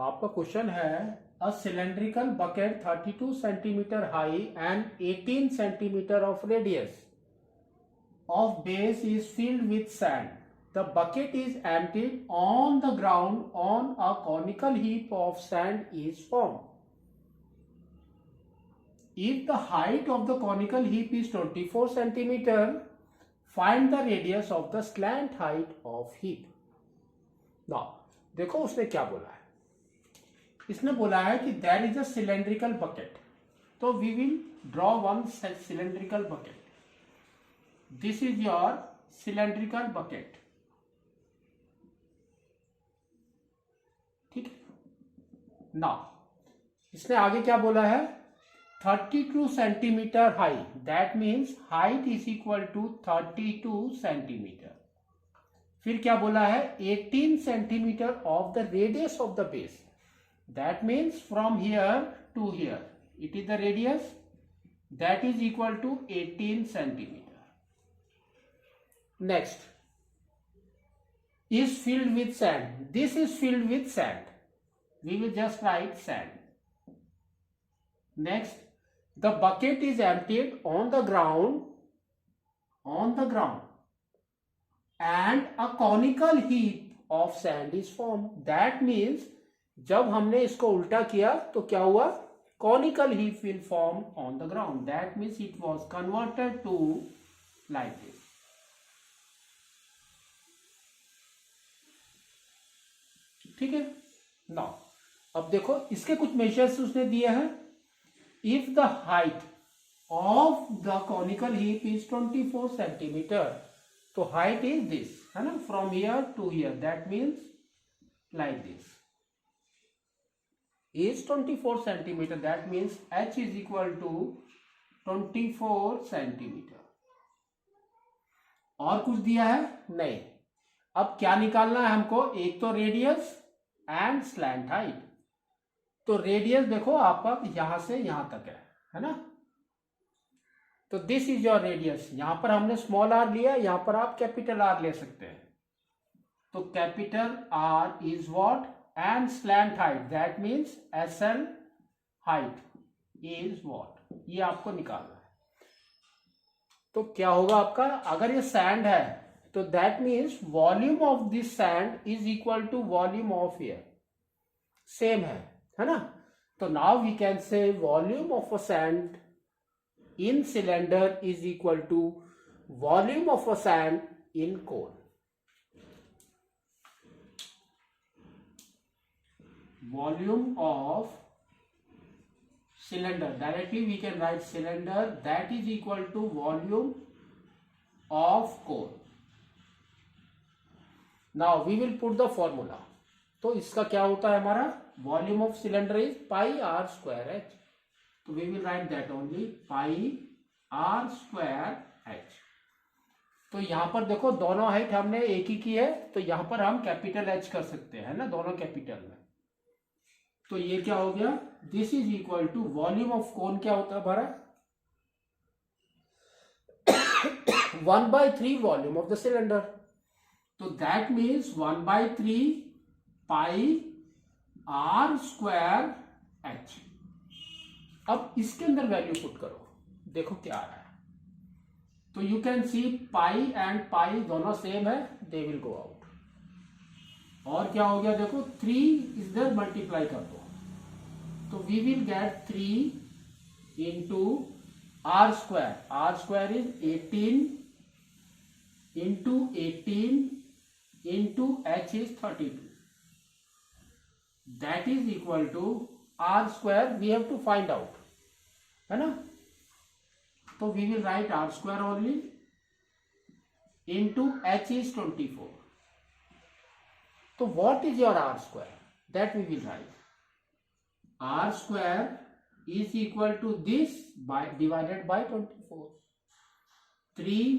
आपका क्वेश्चन है a cylindrical bucket 32 centimetre high and 18 centimetre of radius of base is filled with sand. The bucket is emptied on the ground on a conical heap of sand is formed. If the height of the conical heap is 24 centimeter, find the radius of the slant height of heap. Now, देखो उसने क्या बोला है. इसने बोला है कि there is a cylindrical bucket. तो we will draw one cylindrical bucket. This is your cylindrical bucket. ठीक है. Now, इसने आगे क्या बोला है 32 centimetre high. That means height is equal to 32 centimetre. फिर क्या बोला है 18 centimetre of the radius of the base. That means from here to here it is the radius. That is equal to 18 centimetre. Next is filled with sand. This is filled with sand. We will just write sand. Next, the bucket is emptied on the ground, and a conical heap of sand is formed. That means जब हमने इसको उल्टा किया तो क्या हुआ conical heap will form on the ground. That means it was converted to like this. ठीक है. नाउ अब देखो इसके कुछ मेजर्स उसने दिए हैं. If the height of the conical heap is 24 centimetre तो हाइट इज दिस है ना, from here to here. That means like this is 24 centimetre. That means h is equal to 24 centimetre. और कुछ दिया है नहीं. अब क्या निकालना है हमको, एक तो रेडियस एंड स्लैंट हाइट. तो रेडियस देखो आपका यहां से यहां तक है ना. तो दिस इज योर रेडियस. यहां पर हमने स्मॉल आर लिया, यहां पर आप कैपिटल आर ले सकते हैं. तो capital R is what and slant height that means SL height is what. ये आपको निकालना है. तो क्या होगा आपका, अगर ये सैंड है तो that means volume of this sand is equal to volume of air. Same है ना. तो now we can say volume of a sand in cylinder is equal to volume of a sand in cone. Volume of cylinder, directly we can write cylinder that is equal to volume of cone. Now we will put the formula. तो इसका क्या होता है हमारा, volume of cylinder is pi r square h. तो we will write that only pi r square h. तो यहां पर देखो दोनों हाइट हमने एक ही की है, तो यहां पर हम कैपिटल एच कर सकते हैं ना, दोनों कैपिटल में. तो ये क्या हो गया, this is equal to volume of cone क्या होता है हमारा 1/3 वॉल्यूम ऑफ द सिलेंडर. तो that means 1/3 pi r square h. अब इसके अंदर वैल्यू पुट करो, देखो क्या आ रहा है. तो you can see pi and pi दोनों सेम है, दे विल गो आउट. और क्या हो गया देखो 3 इधर मल्टीप्लाई कर दो. तो we will get 3 into r square. R square is 18 into 18 into h is 32. That is equal to r square we have to find out है ना. तो we will write r square only into h is 24. तो what is your r square, that we will write r square is equal to this by divided by 24. 3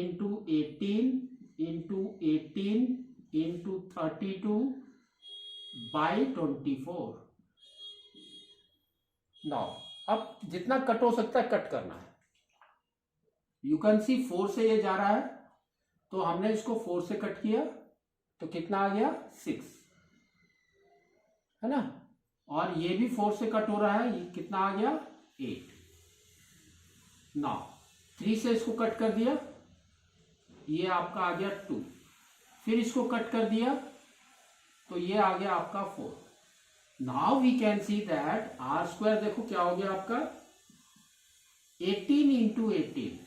into 18 into 18 into 32 by 24. Now अब जितना cut हो सकता है cut करना है. You can see 4 से ये जा रहा है, तो हमने इसको 4 से कट किया तो कितना आ गया 6 है ना, और ये भी 4 से कट हो रहा है, ये कितना आ गया 8। नाउ 3 से इसको कट कर दिया, ये आपका आ गया 2, फिर इसको कट कर दिया तो ये आ गया आपका 4। Now we can see that r square देखो क्या हो गया आपका 18 इंटू 18,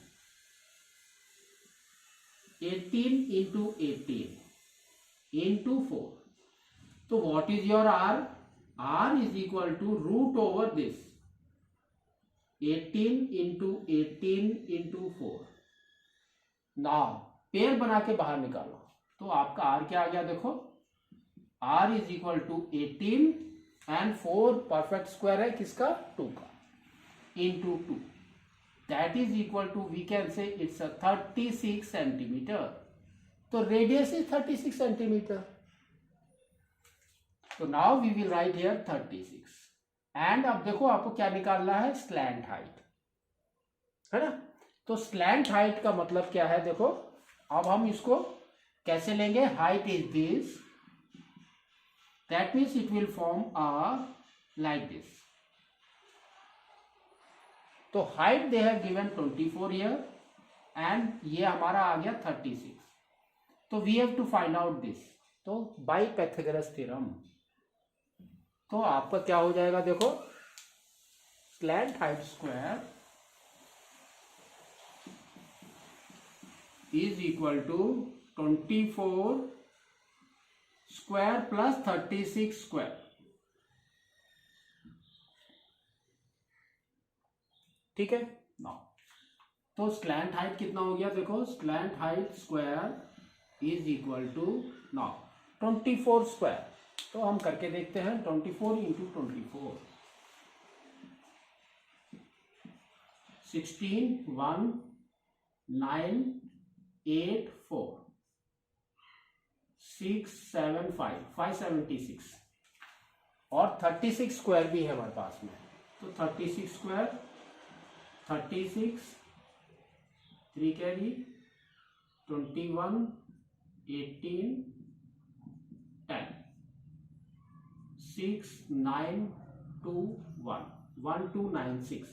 18 इंटू 18 इंटू 4। तो what is your r? R is equal to root over this 18 into 18 into 4। Now pair बना के बाहर निकालो तो आपका आर क्या आ गया देखो, r is equal to 18 and 4 perfect square है किसका 2 का into 2, that is equal to we can say it's 36 centimetre. तो रेडियस इज 36 सेंटीमीटर। तो now we will write here 36 and अब देखो आपको क्या निकालना है स्लैंट हाइट, है ना। तो स्लैंट हाइट का मतलब क्या है देखो, अब हम इसको कैसे लेंगे, height is this, that means it will form like this. तो height they have given 24 here and ये हमारा आ गया 36। तो we have to find out this, तो बाय पाइथागोरस थ्योरम। तो आपका क्या हो जाएगा देखो, slant height square is equal to 24 square plus 36 square. ठीक है ना। तो स्लैंट हाइट कितना हो गया देखो, slant height square is equal to now 24 square. तो हम करके देखते हैं 24 इंटू 24, 16 1 9 8 4 6 7 5 576 और 36 स्क्वायर भी है हमारे पास में। तो 36 स्क्वायर 36 3 कैरी 21 18 10 6 9 2 1 1 2 9 6।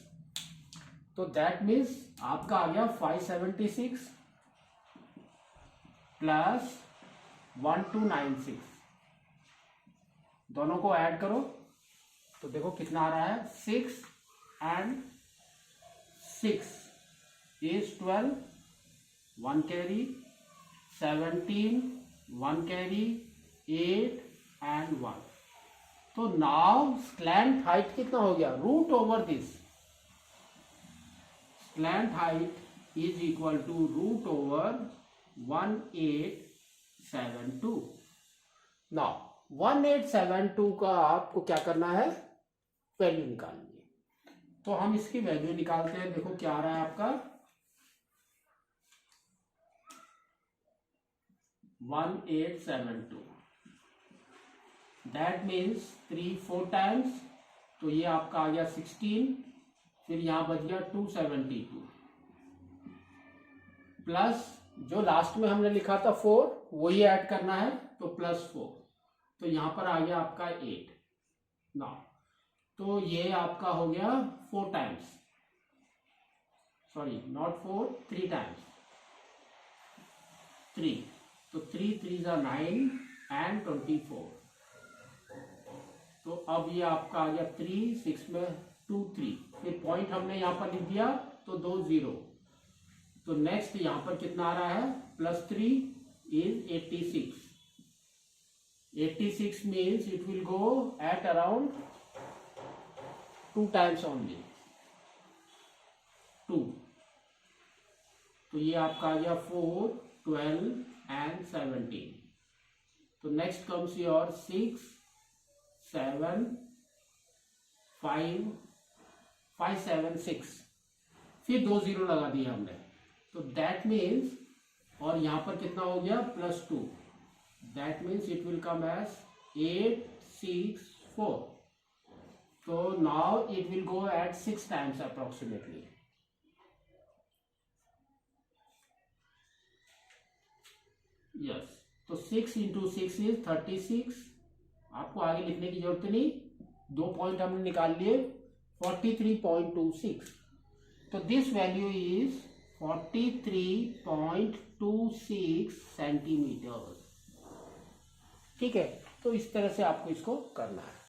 तो दैट मीन्स आपका आ गया 576 प्लस 1296, दोनों को ऐड करो तो देखो कितना आ रहा है 6 and 6 is 12, 1 carry 17, 1 carry 8 and 1। तो नाउ स्लैंट हाइट कितना हो गया, root over this, slant height is equal to root over 1872। Now 1872 का आपको क्या करना है, वैल्यू निकालनी है। तो हम इसकी वैल्यू निकालते हैं, देखो क्या आ रहा है आपका 1872, दैट मीन्स 3 4 टाइम्स, तो ये आपका आ गया 16, फिर यहां बच गया 272 प्लस जो लास्ट में हमने लिखा था 4 वही ऐड करना है तो प्लस 4, तो यहां पर आ गया आपका 8 ना। तो ये आपका हो गया 4 टाइम्स, सॉरी नॉट 4 3 टाइम्स 3, तो 3 3 9 एंड 24। तो अब ये आपका आ गया 3 6 में 2 3, फिर पॉइंट हमने यहां पर लिख दिया तो 2 0। तो नेक्स्ट यहां पर कितना आ रहा है plus 3 is 86, 86 means it will go at around 2 times only 2। तो ये आपका आ गया 4 12 एंड 17। तो नेक्स्ट कम्स योर 6 7 5 5 7 6, फिर 2 0 लगा दिया हमने, तो दैट मीन्स, और यहां पर कितना हो गया plus 2, that means it will come as 8 6 4। तो now it will go at 6 times approximately. Yes, तो 6 इंटू 6 इज 36 आपको आगे लिखने की जरूरत नहीं, 2 पॉइंट हमने निकाल लिए, 43.26। तो दिस वैल्यू इज 43.26 सेंटीमीटर। ठीक है, तो इस तरह से आपको इसको करना है।